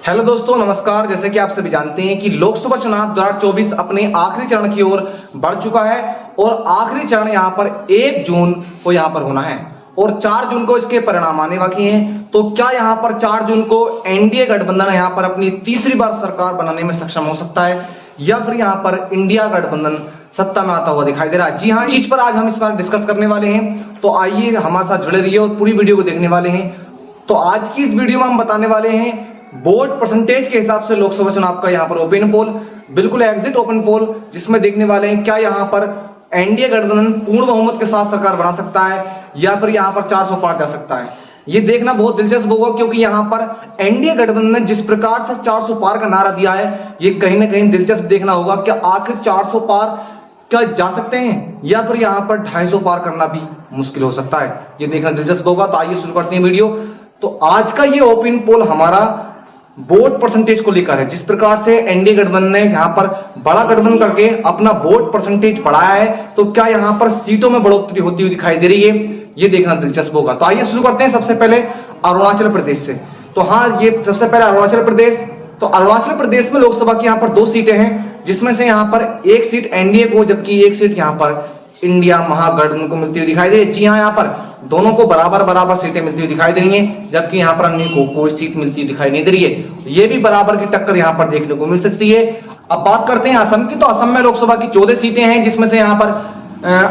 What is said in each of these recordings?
Hello दोस्तों, नमस्कार। जैसे कि आप सभी जानते हैं कि लोकसभा चुनाव 2024 अपने आखिरी चरण की ओर बढ़ चुका है और आखिरी चरण यहां पर 1 जून को यहां पर होना है और 4 जून को इसके परिणाम आने बाकी हैं। तो क्या यहां पर 4 जून को एनडीए गठबंधन यहां पर अपनी तीसरी बार सरकार बनाने में सक्षम हो सकता है या फिर यहां पर इंडिया गठबंधन सत्ता में आता हुआ दिखाई दे रहा है? जी हाँ, इस चीज पर आज हम इस बार डिस्कस करने वाले हैं। तो आइए हमारे साथ जुड़े रहिए और पूरी वीडियो को देखने वाले हैं। तो आज की इस वीडियो में हम बताने वाले हैं वोट परसेंटेज के हिसाब से लोकसभा चुनाव का यहाँ पर ओपन पोल, बिल्कुल एग्जिट ओपन पोल, जिसमें देखने वाले हैं क्या यहाँ पर एनडीए गठबंधन पूर्ण बहुमत के साथ सरकार बना सकता है या फिर यहाँ पर 400 पार जा सकता है। ये देखना बहुत दिलचस्प होगा क्योंकि यहाँ पर एनडीए गठबंधन ने जिस प्रकार से 400 पार का नारा दिया है, ये कहीं ना कहीं दिलचस्प देखना होगा कि आखिर 400 पार क्या जा सकते हैं या फिर यहाँ पर 250 पार करना भी मुश्किल हो सकता है। ये देखना दिलचस्प होगा। तो आइए शुरू करते हैं वीडियो। तो आज का ये ओपन पोल हमारा वोट परसेंटेज को लेकर है। जिस प्रकार से एनडीए गठबंधन ने यहाँ पर बड़ा गठबंधन करके अपना वोट परसेंटेज बढ़ाया है, तो क्या यहाँ पर सीटों में बढ़ोतरी होती हुई दिखाई दे रही है, ये देखना दिलचस्प होगा। तो आइए शुरू करते हैं सबसे पहले अरुणाचल प्रदेश से। तो हाँ, ये सबसे पहले अरुणाचल प्रदेश। तो अरुणाचल प्रदेश में लोकसभा की यहाँ पर 2 सीटें हैं, जिसमें से यहाँ पर 1 सीट एनडीए को जबकि 1 सीट यहाँ पर इंडिया महागठबंधन को मिलती हुई दिखाई दे रही है। जी हाँ, यहाँ पर दोनों को बराबर बराबर सीटें मिलती हुई दिखाई दे रही हैं, जबकि यहाँ पर अन्य को कोई सीट मिलती हुई दिखाई नहीं दे रही है। ये भी बराबर की टक्कर यहाँ पर देखने को मिल सकती है। अब बात करते हैं असम की। तो असम में लोकसभा की 14 सीटें हैं, जिसमें से यहाँ पर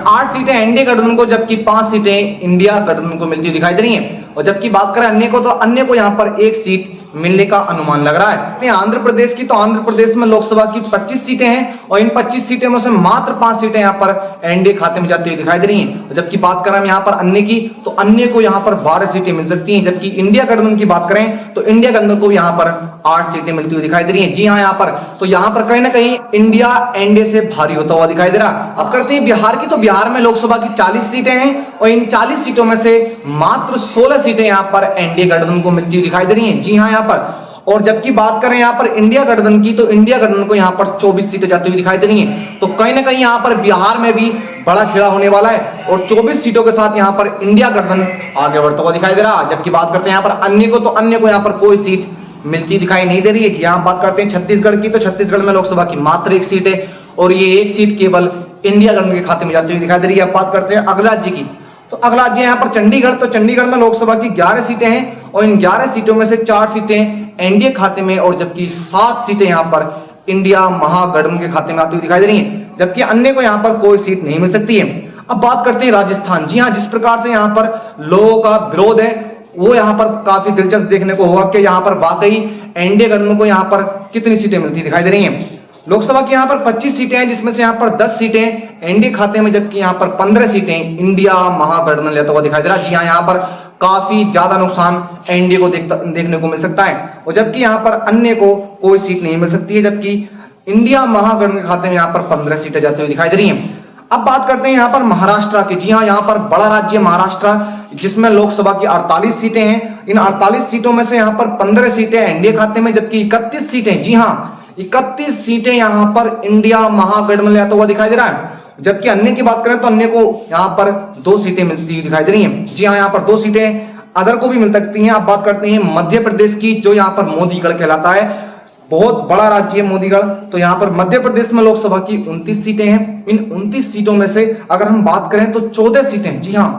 8 सीटें एनडीए गठबंधन को जबकि 5 सीटें इंडिया गठबंधन को मिलती हुई दिखाई दे रही है। और जबकि बात करें अन्य को, तो अन्य को यहाँ पर 1 सीट मिलने का अनुमान लग रहा है। आंध्र प्रदेश की। तो आंध्र प्रदेश में लोकसभा की 25 सीटें हैं और इन 25 सीटें में से मात्र 5 सीटें यहाँ पर एनडीए खाते में जाती हुई दिखाई दे रही हैं। जबकि बात करें यहाँ पर अन्य की, तो अन्य को यहाँ पर 12 सीटें मिल सकती हैं। जबकि इंडिया गठबंधन की बात करें तो इंडिया गठबंधन को यहाँ पर 8 सीटें मिलती हुई दिखाई दे रही है। जी हाँ, यहाँ पर तो यहाँ पर कहीं ना कहीं इंडिया एनडीए से भारी होता हुआ दिखाई दे रहा। अब करते हैं बिहार की। तो बिहार में लोकसभा की 40 सीटें हैं और इन 40 सीटों में से मात्र 16 सीटें यहाँ पर एनडीए गठबंधन को मिलती हुई दिखाई दे रही है। जी हाँ, यहाँ पर। और जबकि बात करें यहाँ पर इंडिया गठबंधन की, तो इंडिया गठबंधन को यहाँ पर 24 सीटें जाती हुई दिखाई दे रही हैं। तो कहीं ना कहीं यहाँ पर बिहार में भी बड़ा खेला होने वाला है और 24 सीटों के साथ यहाँ पर इंडिया गठबंधन आगे बढ़ता हुआ दिखाई दे रहा है। जबकि बात करते हैं यहाँ पर अन्य को, तो अन्य को यहाँ पर कोई सीट मिलती दिखाई नहीं दे रही है। यहाँ बात करते हैं छत्तीसगढ़ की। तो छत्तीसगढ़ में लोकसभा की मात्र 1 सीट है और ये 1 सीट केवल इंडिया गठबंधन के खाते में जाती हुई दिखाई दे रही है। अब बात करते हैं अगला राज्य की। तो अगला राज्य यहाँ पर चंडीगढ़। तो चंडीगढ़ में लोकसभा की 11 सीटें हैं और इन 11 सीटों में से 4 सीटें एनडीए खाते में और जबकि 7 सीटें यहाँ पर इंडिया महागठबंधन के खाते में आती हुई दिखाई दे रही हैं। जबकि अन्य को यहाँ पर कोई सीट नहीं मिल सकती है। अब बात करते हैं राजस्थान। जी हाँ, जिस प्रकार से यहाँ पर लोगों का विरोध है वो यहाँ पर काफी दिलचस्प देखने को होगा कि यहाँ पर वाकई एनडीए गठबंधन को यहाँ पर कितनी सीटें मिलती दिखाई दे रही हैं। लोकसभा की यहाँ पर 25 सीटें हैं, जिसमें से यहाँ पर 10 सीटें एनडीए खाते में जबकि यहाँ पर 15 सीटें इंडिया महागठबंधन लेता हुआ दिखाई दे रहा है। जी हाँ, यहाँ पर काफी ज्यादा नुकसान एनडीए को देखने को मिल सकता है और जबकि यहाँ पर अन्य को कोई सीट नहीं मिल सकती है, जबकि इंडिया महागठबंधन के खाते में यहाँ पर 15 सीटें जाती हुई दिखाई दे रही हैं। अब बात करते हैं यहाँ पर महाराष्ट्र की। जी हाँ, यहाँ पर बड़ा राज्य महाराष्ट्र, जिसमें लोकसभा की 48 सीटें हैं। इन 48 सीटों में से यहाँ पर 15 सीटें एनडीए खाते में जबकि 31 सीटें, जी हाँ 31 सीटें यहाँ पर इंडिया महागठबंधन लेता हुआ दिखाई दे रहा है। जबकि अन्य की बात करें तो अन्य को यहाँ पर 2 सीटें मिलती हुई दिखाई दे रही हैं। जी हाँ, यहाँ पर 2 सीटें अदर को भी मिल सकती हैं। अब बात करते हैं मध्य प्रदेश की, जो यहाँ पर मोदीगढ़ कहलाता है। बहुत बड़ा राज्य है मोदीगढ़। तो यहाँ पर मध्य प्रदेश में लोकसभा की 29 सीटें हैं। इन 29 सीटों में से अगर हम बात करें तो 14 सीटें, जी हाँ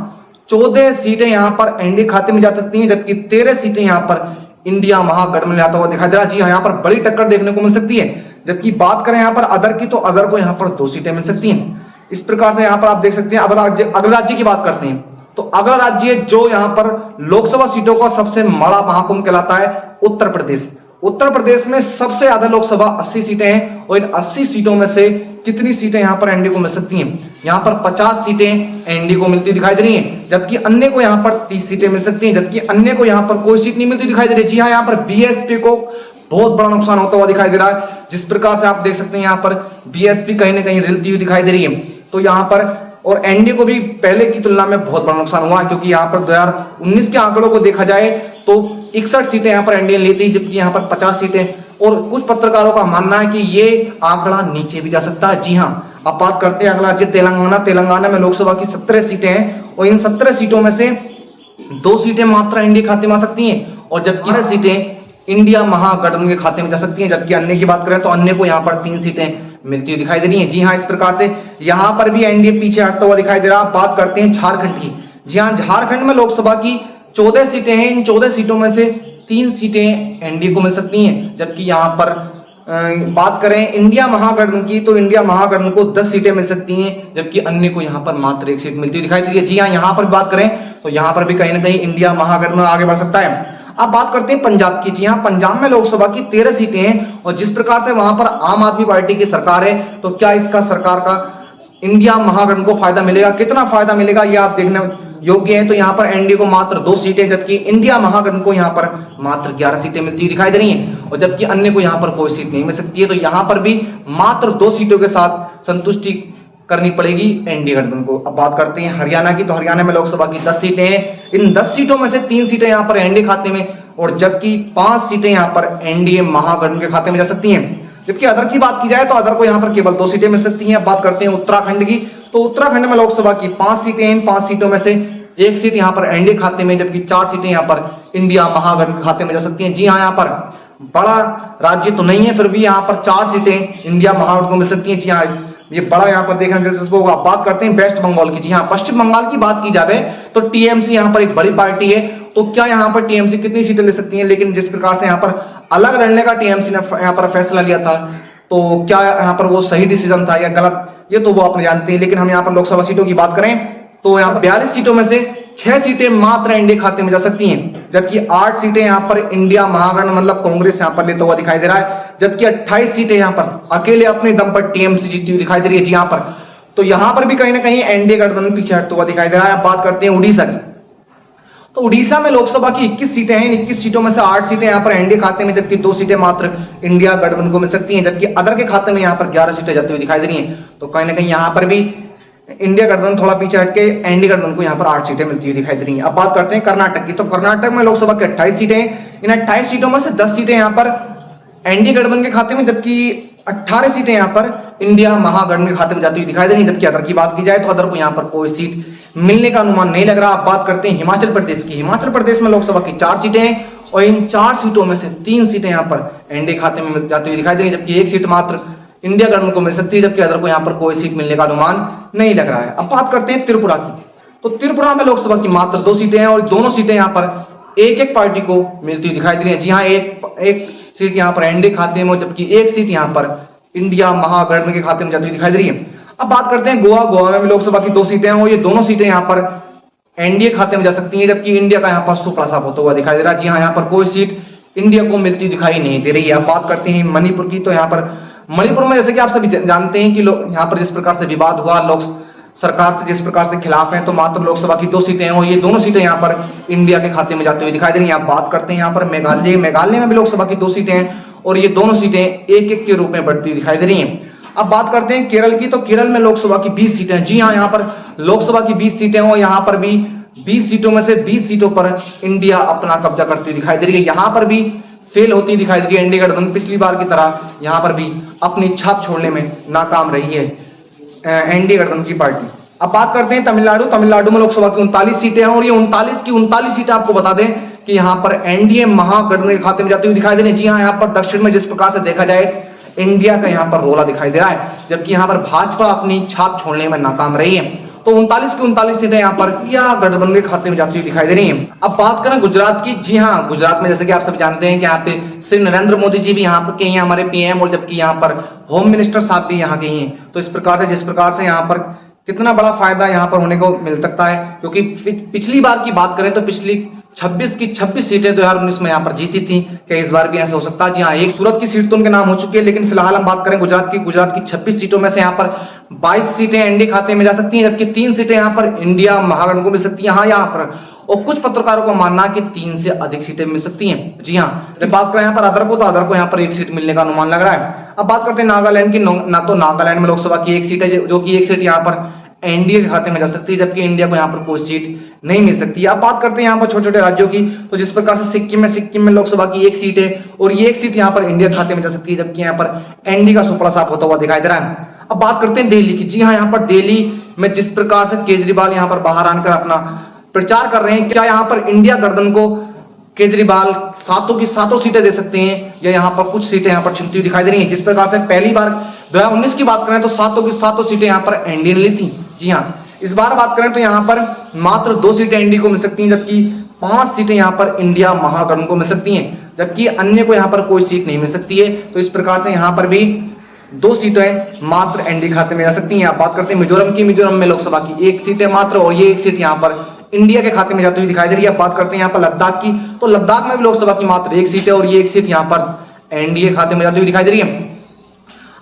14 सीटें यहाँ पर एनडीए खाते में जा सकती हैं, जबकि 13 सीटें यहाँ पर इंडिया महागठबंधन आता हुआ दिखाई दे रहा है। जी हाँ, यहाँ पर बड़ी टक्कर देखने को मिल सकती है। जबकि बात करें यहाँ पर अदर की, तो अदर को यहाँ पर 2 सीटें मिल सकती हैं। इस प्रकार से यहाँ पर आप देख सकते हैं। अगला राज्य की बात करते हैं। तो अगला राज्य जो यहाँ पर लोकसभा सीटों का सबसे बड़ा महाकुंभ कहलाता है, उत्तर प्रदेश। उत्तर प्रदेश में सबसे ज्यादा लोकसभा 80 सीटें हैं और इन 80 सीटों में से कितनी सीटें यहाँ पर एनडीए को मिल सकती हैं? यहाँ पर 50 सीटें एनडीए को मिलती दिखाई दे रही हैं, जबकि अन्य को यहाँ पर 30 सीटें मिल सकती हैं, जबकि अन्य को यहाँ पर कोई सीट नहीं मिलती दिखाई दे रही। जी हाँ, यहाँ पर बीएसपी को बहुत बड़ा नुकसान होता हुआ दिखाई दे रहा है। जिस प्रकार से आप देख सकते हैं यहाँ पर बीएसपी कहीं ना कहीं हिलती हुई दिखाई दे रही है। तो यहाँ पर और एनडीए को भी पहले की तुलना में बहुत बड़ा नुकसान हुआ, क्योंकि यहाँ पर 2019 के आंकड़ों को देखा जाए तो 61 सीटें यहाँ पर एनडीए लेती है, जबकि यहाँ पर 50 सीटें। और कुछ पत्रकारों का मानना है कि ये आंकड़ा नीचे भी जा सकता है। जी हाँ, अब बात करते हैं अगला राज्य तेलंगाना। तेलंगाना में लोकसभा की 17 सीटें हैं और इन 17 सीटों में से 2 सीटें मात्र एनडीए खाते में आ सकती हैं और जबकि 12 सीटें इंडिया महागठबंधन के खाते में जा सकती हैं। जबकि अन्य की बात करें तो अन्य को यहाँ पर 3 सीटें मिलती हुई दिखाई दे रही हैं। जी हाँ, इस प्रकार से यहाँ पर भी एनडीए पीछे हटता हुआ दिखाई दे रहा है। बात करते हैं झारखंड की। जी हाँ, झारखंड में लोकसभा की 14 सीटें हैं। इन 14 सीटों में से 3 सीटें एनडीए को मिल सकती हैं। जबकि यहाँ पर बात करें इंडिया महागठबंधन की तो इंडिया महागठबंधन को 10 सीटें मिल सकती हैं, जबकि अन्य को यहाँ पर मात्र 1 सीट मिलती हुई दिखाई दे रही है। जी हाँ, यहाँ पर बात करें तो यहाँ पर भी कहीं ना कहीं इंडिया महागठबंधन आगे बढ़ सकता है। अब बात करते हैं पंजाब की। जी हाँ, पंजाब में लोकसभा की 13 सीटें हैं और जिस प्रकार से वहां पर आम आदमी पार्टी की सरकार है, तो क्या इसका सरकार का इंडिया महागठबंधन को फायदा मिलेगा? कितना फायदा मिलेगा ये आप देखने योग्य है। तो यहाँ पर एनडीए को मात्र 2 सीटें, जबकि इंडिया महागठबंधन को यहाँ पर मात्र 11 सीटें मिलती दिखाई दे रही हैं और जबकि अन्य को यहाँ पर कोई सीट नहीं मिल सकती है। तो यहाँ पर भी मात्र 2 सीटों के साथ संतुष्टि करनी पड़ेगी एनडीए गठबंधन को। अब बात करते हैं हरियाणा की। तो हरियाणा में लोकसभा की 10 सीटें हैं। इन 10 सीटों में से 3 सीटें यहाँ पर एनडीए खाते में और जबकि 5 सीटें यहाँ पर एनडीए महागठबंधन के खाते में जा सकती हैं। जबकि अदर की बात की जाए तो अदर को यहाँ पर केवल 2 सीटें मिल सकती हैं। अब बात करते हैं उत्तराखंड की। तो उत्तराखंड में लोकसभा की 5 सीटें हैं। इन 5 सीटों में से 1 सीट यहाँ पर एनडीए खाते में, जबकि 4 सीटें यहाँ पर इंडिया महागठबंधन के खाते में जा सकती हैं। जी हाँ, यहाँ पर बड़ा राज्य तो नहीं है, फिर भी यहाँ पर 4 सीटें इंडिया महागठबंधन को मिल सकती हैं। जी हाँ, ये बड़ा यहाँ पर देखने दिलचस्प होगा। बात करते हैं वेस्ट बंगाल की। जी हाँ, पश्चिम बंगाल की बात की जाए तो टीएमसी यहाँ पर एक बड़ी पार्टी है। तो क्या यहाँ पर टीएमसी कितनी सीटें ले सकती है? लेकिन जिस प्रकार से यहाँ पर अलग लड़ने का टीएमसी ने यहाँ पर फैसला लिया था, तो क्या यहाँ पर वो सही डिसीजन था या गलत, ये तो वो आपने जानते हैं। लेकिन हम यहाँ पर लोकसभा सीटों की बात करें तो यहाँ 42 सीटों में से 6 सीटें मात्र एनडीए खाते में जा सकती हैं, जबकि 8 सीटें यहाँ पर इंडिया महागठबंधन मतलब कांग्रेस यहाँ पर लेता हुआ दिखाई दे रहा है। जबकि 28 सीटें यहाँ पर अकेले अपने दम पर टीएमसी जीती हुई दिखाई दे रही है। जी यहाँ पर तो यहाँ पर भी कहीं ना कहीं एनडीए गठबंधन पीछे हटता हुआ दिखाई दे रहा है। अब बात करते हैं उड़ीसा की। तो उड़ीसा में लोकसभा की 21 सीटें हैं। 21 सीटों में से 8 सीटें यहाँ पर एनडीए खाते में, जबकि 2 सीटें मात्र इंडिया गठबंधन को मिल सकती हैं, जबकि अदर के खाते में यहाँ पर 11 सीटें जाती हुई दिखाई दे रही हैं। तो कहीं ना कहीं यहाँ पर भी इंडिया गठबंधन थोड़ा पीछे हटके एनडीए गठबंधन को यहाँ पर 8 सीटें मिलती हुई दिखाई दे रही हैं। अब बात करते हैं कर्नाटक की। तो कर्नाटक में लोकसभा की 28 सीटें हैं। इन 28 सीटों में से 10 सीटें यहाँ पर एनडीए गठबंधन के खाते में, जबकि 18 सीटें यहाँ पर इंडिया महागठबंधन के खाते में जाती हुई दिखाई दे रही है। जबकि अदर की बात की जाए तो अदर को यहाँ पर कोई सीट मिलने का अनुमान नहीं लग रहा। अब बात करते हैं हिमाचल प्रदेश की। हिमाचल प्रदेश में लोकसभा की 4 सीटें हैं और इन 4 सीटों में से 3 सीटें यहाँ पर एनडीए खाते में जाती हुई दिखाई दे रही है, जबकि 1 सीट मात्र इंडिया गठबंधन को मिल सकती है, जबकि अदर को यहाँ पर कोई सीट मिलने का अनुमान नहीं लग रहा है। अब बात करते हैं त्रिपुरा की। तो त्रिपुरा में लोकसभा की मात्र 2 सीटें हैं और दोनों सीटें यहाँ पर एक पार्टी को मिलती हुई दिखाई दे रही है। जी हाँ, एक सीट यहाँ पर एनडीए खाते में, जबकि 1 सीट यहाँ पर इंडिया महागठबंधन के खाते में जाती हुई दिखाई दे रही है। अब बात करते हैं गोवा। गोवा में भी लोकसभा की 2 सीटें हैं और ये दोनों सीटें यहाँ पर एनडीए खाते में जा सकती हैं, जबकि इंडिया का यहाँ पर सुपड़ा साफ होता हुआ दिखाई दे रहा है। जी हाँ, यहाँ पर कोई सीट इंडिया को मिलती दिखाई नहीं दे रही है। अब बात करते हैं मणिपुर की। तो यहाँ पर मणिपुर में जैसे कि आप सभी जानते हैं कि यहाँ पर जिस प्रकार से विवाद हुआ, लोग सरकार से जिस प्रकार से खिलाफ हैं, तो मात्र लोकसभा की 2 सीटें हैं और ये दोनों सीटें यहाँ पर इंडिया के खाते में जाते हुए दिखाई दे रही हैं। आप बात करते हैं यहाँ पर मेघालय। मेघालय में भी लोकसभा की 2 सीटें हैं और ये दोनों सीटें एक के रूप में बढ़ती दिखाई दे रही हैं। अब बात करते हैं केरल की। तो केरल में लोकसभा की 20 सीटें हैं। जी हाँ, यहाँ पर लोकसभा की 20 सीटें और यहाँ पर भी 20 सीटों में से 20 सीटों पर इंडिया अपना कब्जा करती हुई दिखाई दे रही है। यहाँ पर भी फेल होती दिखाई दे रही है एनडीए गठबंधन। पिछली बार की तरह यहाँ पर भी अपनी छाप छोड़ने में नाकाम रही है एनडीए गठबंधन की पार्टी। अब बात करते हैं तमिलनाडु। तमिलनाडु में लोकसभा की 39 सीटें हैं और ये 39 की 39 सीटें आपको बता दें कि यहाँ पर एनडीए महागठबंधन के खाते में जाती हुई दिखाई दे रही है। जी हाँ, यहाँ पर दक्षिण में जिस प्रकार से देखा जाए इंडिया का यहाँ पर रोला दिखाई दे रहा है, जबकि यहाँ पर भाजपा अपनी छाप छोड़ने में नाकाम रही है। तो 39 की 39 सीटें यहाँ पर इंडिया गठबंधन के खाते में जाती हुई दिखाई दे रही हैं। अब बात करें गुजरात की। जी हाँ, गुजरात में जैसे कि आप सब जानते हैं कि यहाँ पे श्री नरेंद्र मोदी जी भी यहाँ पर के हैं, हमारे पीएम, और जबकि यहाँ पर होम मिनिस्टर साहब भी यहाँ के ही हैं। तो इस प्रकार से जिस प्रकार से यहाँ पर कितना बड़ा फायदा यहाँ पर होने को मिल सकता है, क्योंकि पिछली बार की बात करें तो पिछली 26 की 26 सीटें 2019 में यहाँ पर जीती थी। क्या इस बार भी ऐसा हो सकता है? जी हाँ, एक सूरत की सीट तो उनके नाम हो चुकी है, लेकिन फिलहाल हम बात करें गुजरात की। गुजरात की 26 सीटों में से यहाँ पर 22 सीटें एनडीए खाते में जा सकती हैं, जबकि 3 सीटें यहाँ पर इंडिया महागठबंधन को मिल सकती है। हाँ, यहाँ पर और कुछ पत्रकारों का मानना है कि 3 से अधिक सीटें मिल सकती हैं। जी हाँ, जब बात करें यहाँ पर अदर को, तो अदर को यहाँ पर 1 सीट मिलने का अनुमान लग रहा है। अब बात करते हैं नागालैंड की। ना तो नागालैंड में लोकसभा की 1 सीट है, जो कि 1 सीट यहाँ पर एनडीए के खाते में जा सकती है, जबकि इंडिया को यहाँ पर कोई सीट नहीं मिल सकती। अब बात करते हैं यहाँ पर छोटे छोटे राज्यों की। तो जिस प्रकार से सिक्किम में लोकसभा की 1 सीट है और ये 1 सीट यहाँ पर इंडिया खाते में जा सकती है, जबकि यहाँ पर एनडीए का सुपड़ा साफ होता हुआ दिखाई दे रहा है। अब बात करते हैं दिल्ली की। जी हाँ, यहाँ पर दिल्ली में जिस प्रकार से केजरीवाल यहाँ पर बाहर आकर अपना प्रचार कर रहे हैं, क्या यहाँ पर इंडिया गठबंधन को केजरीवाल सातों की सातों सीटें दे सकते हैं, या यहाँ पर कुछ सीटें यहाँ पर छिनती हुई दिखाई दे रही हैं। जिस प्रकार से पहली बार 2019 की बात करें तो सातों की सातों सीटें यहाँ पर एनडीए ने ली थी। जी हाँ, इस बार बात करें तो यहाँ पर मात्र 2 सीटें एनडीए को मिल सकती हैं, जबकि 5 सीटें यहाँ पर इंडिया महागठबंधन को मिल सकती हैं, जबकि अन्य को यहाँ पर कोई सीट नहीं मिल सकती है। तो इस प्रकार से यहाँ पर भी 2 सीटें मात्र एनडीए खाते में जा सकती हैं। आप बात करते हैं मिजोरम की, मिजोरम में लोकसभा की 1 सीट है मात्र, और ये 1 सीट यहाँ पर इंडिया के खाते में जाती हुई दिखाई दे रही है। बात करते हैं यहाँ पर लद्दाख की, तो लद्दाख में भी लोकसभा की मात्र 1 सीट है, और ये 1 सीट यहाँ पर एनडीए खाते में जाती हुई दिखाई दे रही है।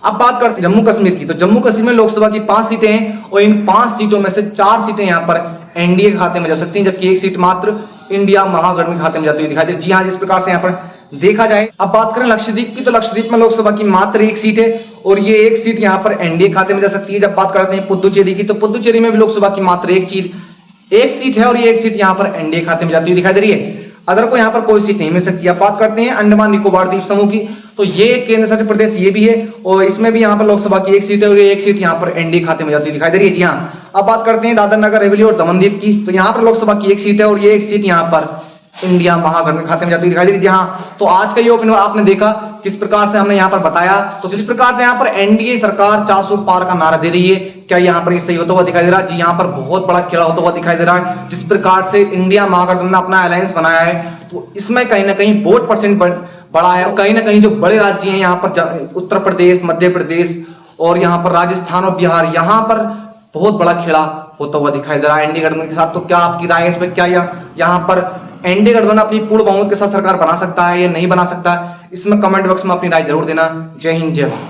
अब बात करते हैं जम्मू कश्मीर की, तो जम्मू कश्मीर में लोकसभा की 5 सीटें हैं, और इन 5 सीटों में से 4 सीटें यहाँ पर एनडीए खाते में जा सकती हैं, जबकि 1 सीट मात्र इंडिया महागठबंधन खाते में जाती हुई दिखाई दे रही है। जी हाँ, जिस प्रकार से यहाँ पर देखा जाए। अब बात करें लक्षद्वीप की, तो लक्षद्वीप में लोकसभा की मात्र 1 सीट है, और ये 1 सीट यहाँ पर एनडीए खाते में जा सकती है। जब बात करते हैं पुदुचेरी की, तो पुदुचेरी में भी लोकसभा की मात्र 1 सीट है, और ये 1 सीट यहाँ पर एनडीए खाते में जाती हुई दिखाई दे रही है। अदर को यहाँ पर कोई सीट नहीं मिल सकती। अब बात करते हैं अंडमान निकोबार द्वीप समूह की, तो ये केंद्र शासित प्रदेश ये भी है, और इसमें भी यहाँ पर लोकसभा की 1 सीट है, और ये 1 सीट यहाँ पर एनडीए खाते में जाती हुई दिखाई दे रही है। जी हाँ, अब बात करते हैं दादर नगर हवेली और दमन-दीव की, तो यहाँ पर लोकसभा की 1 सीट है, और ये 1 सीट यहाँ पर इंडिया महागठबंधन खाते में जाती हुई दिखाई दे रही है। हाँ, तो आज का ये ओपिनियन आपने देखा किस प्रकार से हमने यहाँ पर बताया, तो किस प्रकार से यहाँ पर एनडीए सरकार 400 पार का नारा दे रही है, क्या यहाँ पर ये सही होता हुआ दिखाई दे रहा है? जी, यहाँ पर बहुत बड़ा खेला होता हुआ दिखाई दे रहा है। जिस प्रकार से इंडिया महागठबंधन ने अपना अलायंस बनाया है, तो इसमें कहीं ना कहीं वोट परसेंट बढ़ा है, और कहीं ना कहीं जो बड़े राज्य हैं यहाँ पर उत्तर प्रदेश, मध्य प्रदेश और यहाँ पर राजस्थान और बिहार, यहाँ पर बहुत बड़ा खेला होता हुआ दिखाई दे रहा है एनडीए गठबंधन के साथ। तो क्या आपकी राय है इस पर? क्या यहाँ पर एनडीए गठबंधन अपनी पूर्ण बहुमत के साथ सरकार बना सकता है या नहीं बना सकता है? इसमें कमेंट बॉक्स में अपनी राय जरूर देना। जय हिंद, जय भारत।